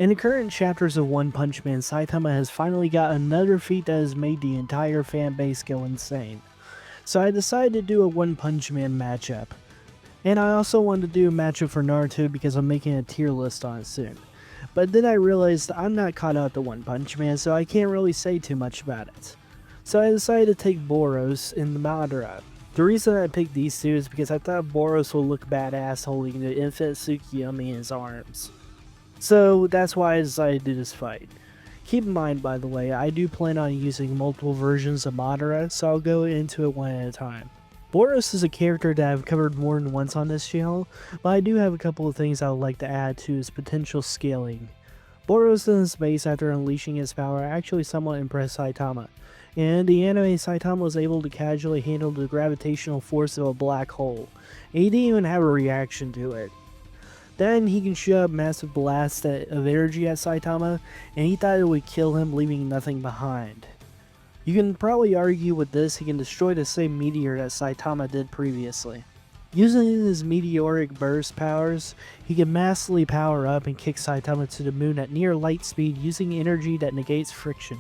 In the current chapters of One Punch Man, Saitama has finally got another feat that has made the entire fan base go insane. So I decided to do a One Punch Man matchup. And I also wanted to do a matchup for Naruto because I'm making a tier list on it soon. But then I realized I'm not caught up to One Punch Man, so I can't really say too much about it. So I decided to take Boros and Madara. The reason I picked these two is because I thought Boros will look badass holding the infant Tsukiyomi in his arms. So that's why I decided to do this fight. Keep in mind, by the way, I do plan on using multiple versions of Madara, so I'll go into it one at a time. Boros is a character that I've covered more than once on this channel, but I do have a couple of things I would like to add to his potential scaling. Boros in space after unleashing his power actually somewhat impressed Saitama. In the anime, Saitama was able to casually handle the gravitational force of a black hole, and he didn't even have a reaction to it. Then he can shoot up massive blasts of energy at Saitama, and he thought it would kill him, leaving nothing behind. You can probably argue with this, he can destroy the same meteor that Saitama did previously. Using his meteoric burst powers, he can massively power up and kick Saitama to the moon at near light speed using energy that negates friction.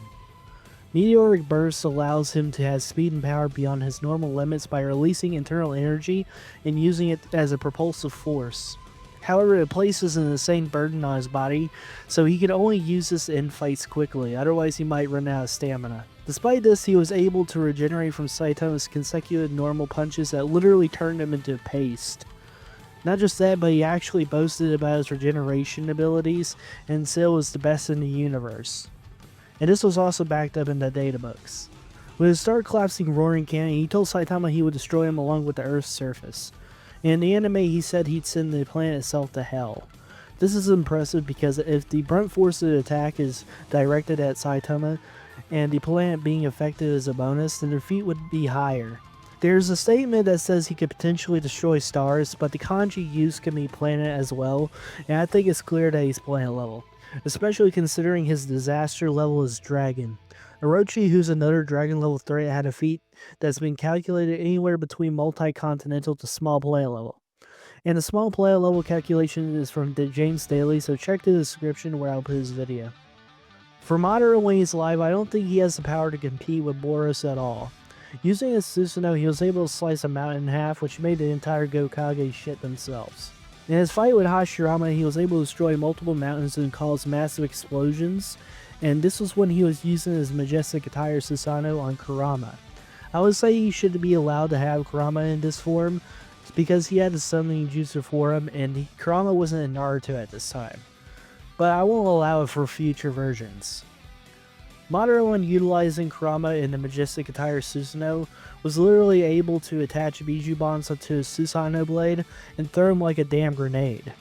Meteoric burst allows him to have speed and power beyond his normal limits by releasing internal energy and using it as a propulsive force. However, it places an insane burden on his body, so he can only use this in fights quickly, otherwise he might run out of stamina. Despite this, he was able to regenerate from Saitama's consecutive normal punches that literally turned him into paste. Not just that, but he actually boasted about his regeneration abilities and said it was the best in the universe. And this was also backed up in the databooks. With his start collapsing roaring cannon, he told Saitama he would destroy him along with the Earth's surface. In the anime, he said he'd send the planet itself to hell. This is impressive because if the brunt force of the attack is directed at Saitama, and the planet being affected is a bonus, then the defeat would be higher. There's a statement that says he could potentially destroy stars, but the kanji used can be planet as well, and I think it's clear that he's planet level, especially considering his disaster level is dragon. Orochi, who's another dragon level threat, had a feat that's been calculated anywhere between multi-continental to small planet level. And the small planet level calculation is from James Daly, so check the description where I'll put his video. For Madara when he's live, I don't think he has the power to compete with Boros at all. Using his Susanoo, he was able to slice a mountain in half, which made the entire Gokage shit themselves. In his fight with Hashirama, he was able to destroy multiple mountains and cause massive explosions, and this was when he was using his majestic attire Susanoo on Kurama. I would say he should be allowed to have Kurama in this form, because he had the summoning jutsu for him, and Kurama wasn't in Naruto at this time. But I won't allow it for future versions. Madara, when utilizing Kurama in the majestic attire Susanoo, was literally able to attach Biju bombs onto his Susanoo blade and throw them like a damn grenade.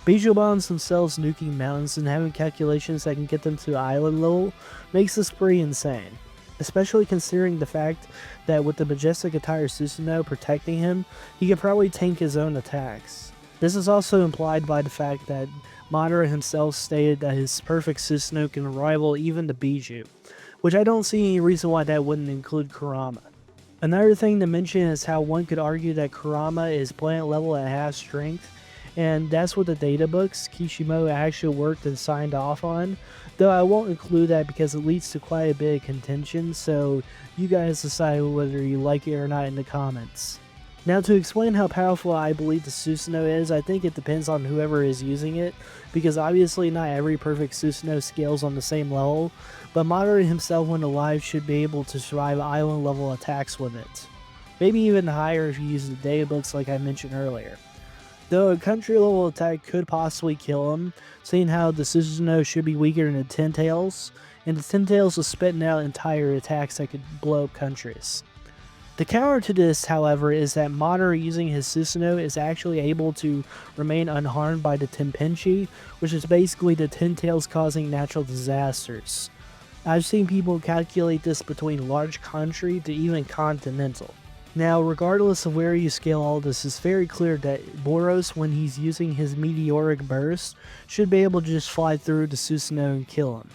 Biju bombs themselves nuking mountains and having calculations that can get them to island level makes this pretty insane, especially considering the fact that with the majestic attire Susanoo protecting him, he could probably tank his own attacks. This is also implied by the fact that Madara himself stated that his perfect Susanoo can rival even the Biju, which I don't see any reason why that wouldn't include Kurama. Another thing to mention is how one could argue that Kurama is planet level at half strength, and that's what the data books Kishimoto actually worked and signed off on, though I won't include that because it leads to quite a bit of contention, so you guys decide whether you like it or not in the comments. Now, to explain how powerful I believe the Susanoo is, I think it depends on whoever is using it, because obviously not every perfect Susanoo scales on the same level, but Madara himself when alive should be able to survive island level attacks with it. Maybe even higher if you use the data books like I mentioned earlier. Though a country level attack could possibly kill him, seeing how the Susanoo should be weaker than the Ten Tails, and the Ten Tails was spitting out entire attacks that could blow up countries. The counter to this, however, is that Madara using his Susanoo is actually able to remain unharmed by the Tenpenchi, which is basically the Ten Tails causing natural disasters. I've seen people calculate this between large country to even continental. Now, regardless of where you scale all this, it's very clear that Boros, when he's using his meteoric burst, should be able to just fly through the Susanoo and kill him.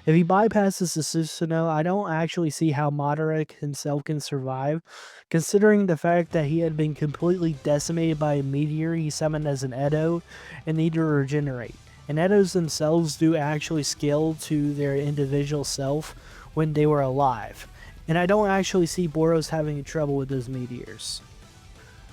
If he bypasses the Susanoo, I don't actually see how Madara himself can survive, considering the fact that he had been completely decimated by a meteor he summoned as an Edo and needed to regenerate. and Edos themselves do actually scale to their individual self when they were alive. And I don't actually see Boros having trouble with those meteors.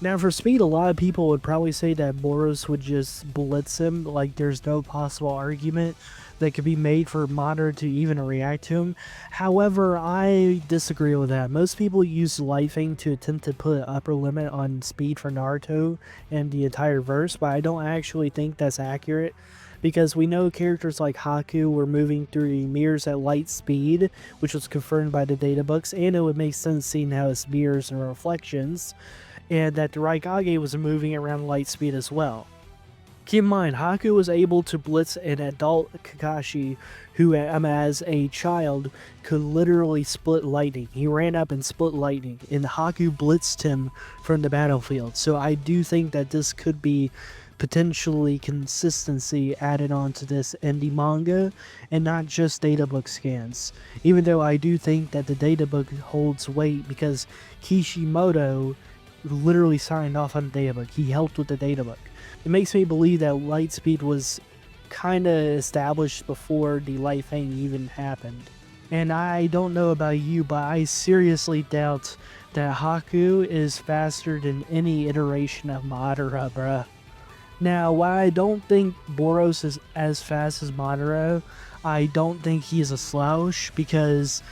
Now for speed, a lot of people would probably say that Boros would just blitz him, like there's no possible argument that could be made for Madara to even react to him. However, I disagree with that. Most people use lifing to attempt to put an upper limit on speed for Naruto and the entire verse, but I don't actually think that's accurate. Because we know characters like Haku were moving through the mirrors at light speed, which was confirmed by the data books, and it would make sense seeing how it's mirrors and reflections, and that the Raikage was moving around light speed as well. Keep in mind, Haku was able to blitz an adult Kakashi who, as a child, could literally split lightning. He ran up and split lightning, and Haku blitzed him from the battlefield. So I do think that this could be potentially consistency added on to this in the manga, and not just databook scans. Even though I do think that the databook holds weight because Kishimoto literally signed off on the databook. He helped with the databook. It makes me believe that light speed was kind of established before the light thing even happened. And I don't know about you, but I seriously doubt that Haku is faster than any iteration of Madara, bruh. Now, while I don't think Boros is as fast as Madara, I don't think he's a slouch because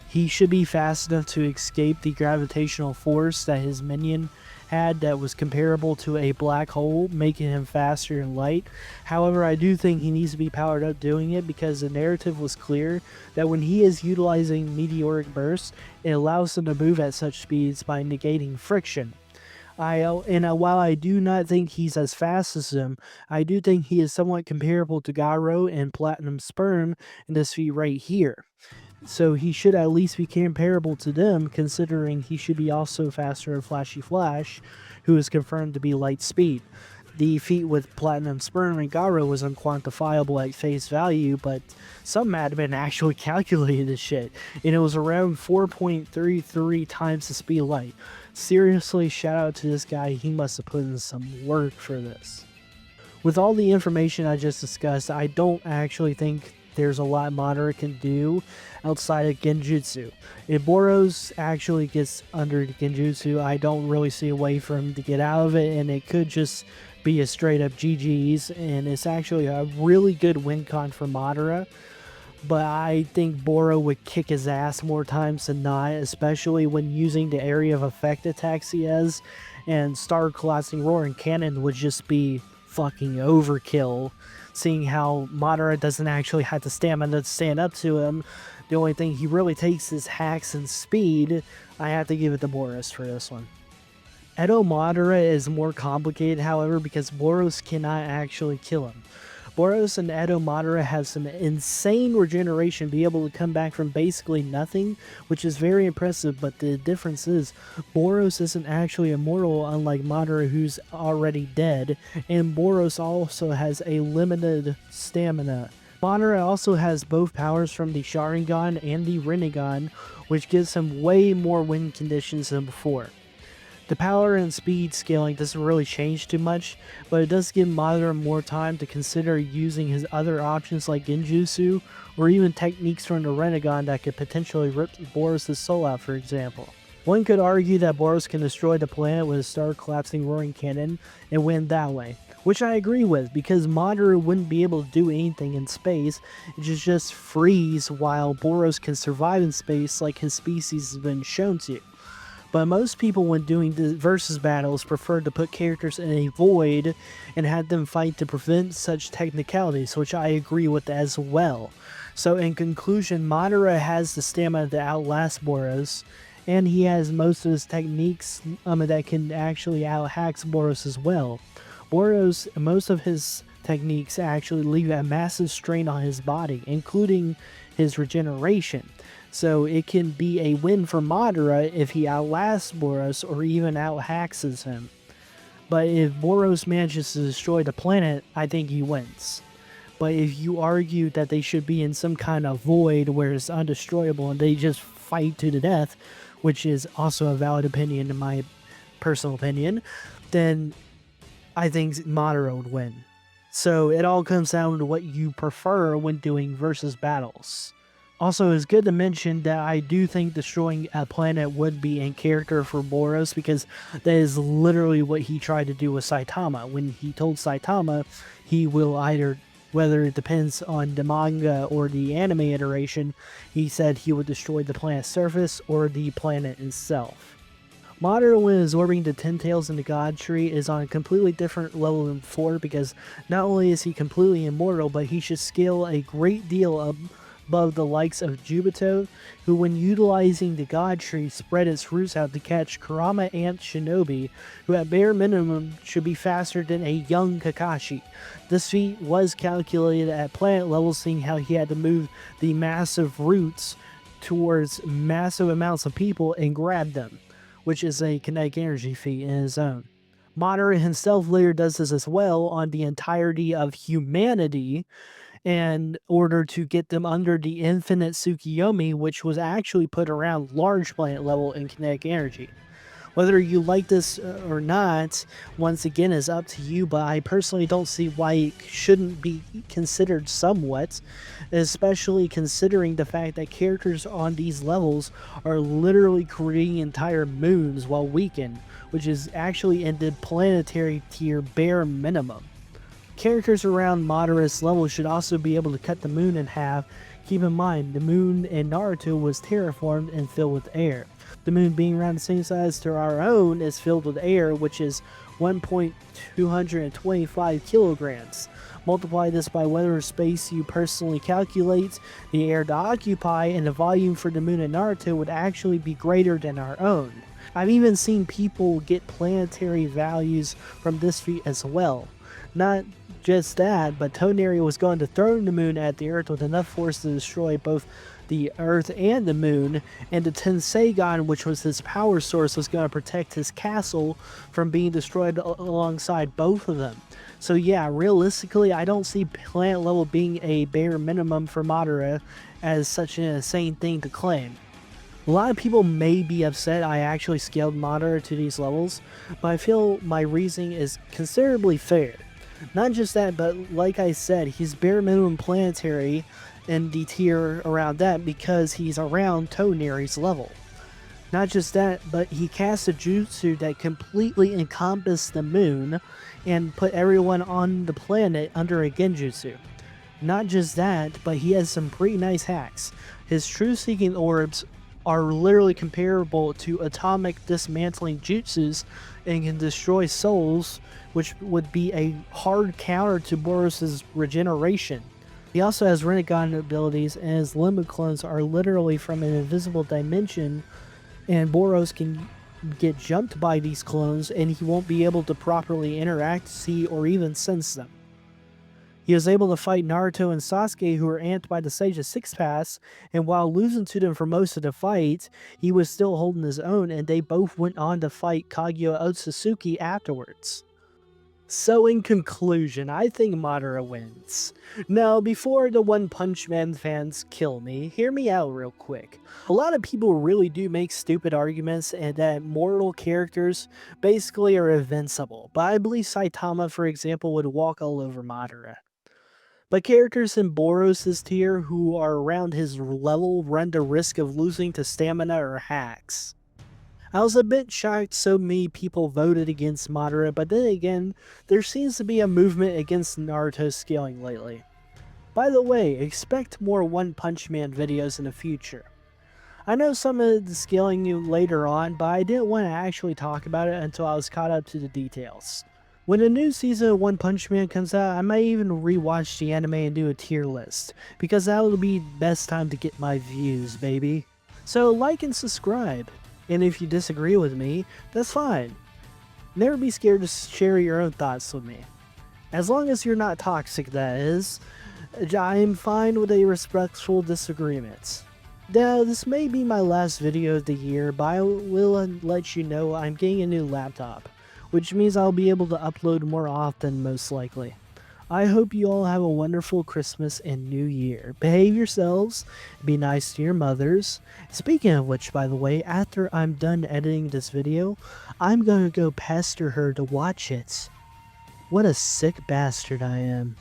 he should be fast enough to escape the gravitational force that his minion had that was comparable to a black hole, making him faster in light. However, I do think he needs to be powered up doing it because the narrative was clear that when he is utilizing meteoric bursts, it allows him to move at such speeds by negating friction. While I do not think he's as fast as him, I do think he is somewhat comparable to Garo and Platinum Sperm in this feat right here. So he should at least be comparable to them, considering he should be also faster than Flashy Flash, who is confirmed to be light speed. The feat with Platinum Sperm and Garo was unquantifiable at face value, but some madmen actually calculated this shit, and it was around 4.33 times the speed of light. Seriously, shout out to this guy, he must have put in some work for this. With all the information I just discussed, I don't actually think there's a lot Madara can do outside of Genjutsu. If Boros actually gets under the Genjutsu, I don't really see a way for him to get out of it, and it could just be a straight up GG's, and it's actually a really good win con for Madara. But I think Boro would kick his ass more times than not, especially when using the area of effect attacks he has, and Star Collapsing Roaring Cannon would just be fucking overkill, seeing how Madara doesn't actually have the stamina to stand up to him. The only thing he really takes is hacks and speed. I have to give it to Boros for this one. Edo Madara is more complicated, however, because Boros cannot actually kill him. Boros and Edo Madara have some insane regeneration, be able to come back from basically nothing, which is very impressive, but the difference is Boros isn't actually immortal, unlike Madara, who's already dead, and Boros also has a limited stamina. Madara also has both powers from the Sharingan and the Rinnegan, which gives him way more win conditions than before. The power and speed scaling doesn't really change too much, but it does give Madara more time to consider using his other options like Genjutsu, or even techniques from the Rinnegan that could potentially rip Boros' soul out, for example. One could argue that Boros can destroy the planet with a Star Collapsing Roaring Cannon and win that way, which I agree with, because Madara wouldn't be able to do anything in space, it just freeze while Boros can survive in space like his species has been shown to. But most people when doing the versus battles prefer to put characters in a void and have them fight to prevent such technicalities, which I agree with as well. So in conclusion, Madara has the stamina to outlast Boros, and he has most of his techniques that can actually out-hacks Boros as well. Boros, most of his techniques actually leave a massive strain on his body, including his regeneration. So it can be a win for Madara if he outlasts Boros or even out-hacks him. But if Boros manages to destroy the planet, I think he wins. But if you argue that they should be in some kind of void where it's undestroyable and they just fight to the death, which is also a valid opinion in my personal opinion, then I think Madara would win. So it all comes down to what you prefer when doing versus battles. Also, it's good to mention that I do think destroying a planet would be in character for Boros, because that is literally what he tried to do with Saitama. When he told Saitama he will either, whether it depends on the manga or the anime iteration, he said he would destroy the planet's surface or the planet itself. Madara, when absorbing the Ten Tails in the God Tree, is on a completely different level than before, because not only is he completely immortal, but he should scale a great deal above the likes of Jubito, who when utilizing the God Tree spread its roots out to catch Kurama Ant Shinobi, who at bare minimum should be faster than a young Kakashi. This feat was calculated at planet level, seeing how he had to move the massive roots towards massive amounts of people and grab them, which is a kinetic energy feat in his own. Madara himself later does this as well on the entirety of humanity in order to get them under the infinite Tsukiyomi, which was actually put around large planet level in kinetic energy. Whether you like this or not, once again, is up to you, but I personally don't see why it shouldn't be considered somewhat, especially considering the fact that characters on these levels are literally creating entire moons while weakened, which is actually in the planetary tier bare minimum. Characters around Madara's level should also be able to cut the moon in half. Keep in mind, the moon in Naruto was terraformed and filled with air. The moon being around the same size to our own is filled with air, which is 1.225 kilograms. Multiply this by whatever space you personally calculate the air to occupy, and the volume for the moon in Naruto would actually be greater than our own. I've even seen people get planetary values from this feat as well. Not just that, but Toneri was going to throw the moon at the Earth with enough force to destroy both the Earth and the moon, and the Tenseigan, which was his power source, was going to protect his castle from being destroyed alongside both of them. So yeah, realistically, I don't see planet level being a bare minimum for Madara as such an insane thing to claim. A lot of people may be upset I actually scaled Madara to these levels, but I feel my reasoning is considerably fair. Not just that, but like I said, he's bare minimum planetary in the tier around that because he's around Toneri's level. Not just that, but he casts a jutsu that completely encompassed the moon and put everyone on the planet under a genjutsu. Not just that, but he has some pretty nice hacks. His true seeking orbs are literally comparable to atomic dismantling jutsus and can destroy souls, which would be a hard counter to Boros' regeneration. He also has Rinnegan abilities, and his limit clones are literally from an invisible dimension, and Boros can get jumped by these clones and he won't be able to properly interact, see, or even sense them. He was able to fight Naruto and Sasuke, who were amped by the Sage of Six Paths, and while losing to them for most of the fight, he was still holding his own, and they both went on to fight Kaguya Otsutsuki afterwards. So in conclusion, I think Madara wins. Now, before the One Punch Man fans kill me, hear me out real quick. A lot of people really do make stupid arguments and that mortal characters basically are invincible, but I believe Saitama, for example, would walk all over Madara. But characters in Boros' tier who are around his level run the risk of losing to stamina or hacks. I was a bit shocked so many people voted against Madara, but then again, there seems to be a movement against Naruto scaling lately. By the way, expect more One Punch Man videos in the future. I know some of the scaling you later on, but I didn't want to actually talk about it until I was caught up to the details. When a new season of One Punch Man comes out, I might even rewatch the anime and do a tier list, because that will be the best time to get my views, baby. So like and subscribe. And if you disagree with me, that's fine. Never be scared to share your own thoughts with me. As long as you're not toxic, that is. I am fine with a respectful disagreement. Now, this may be my last video of the year, but I will let you know I'm getting a new laptop, which means I'll be able to upload more often, most likely. I hope you all have a wonderful Christmas and New Year. Behave yourselves, be nice to your mothers. Speaking of which, by the way, after I'm done editing this video, I'm gonna go pester her to watch it. What a sick bastard I am.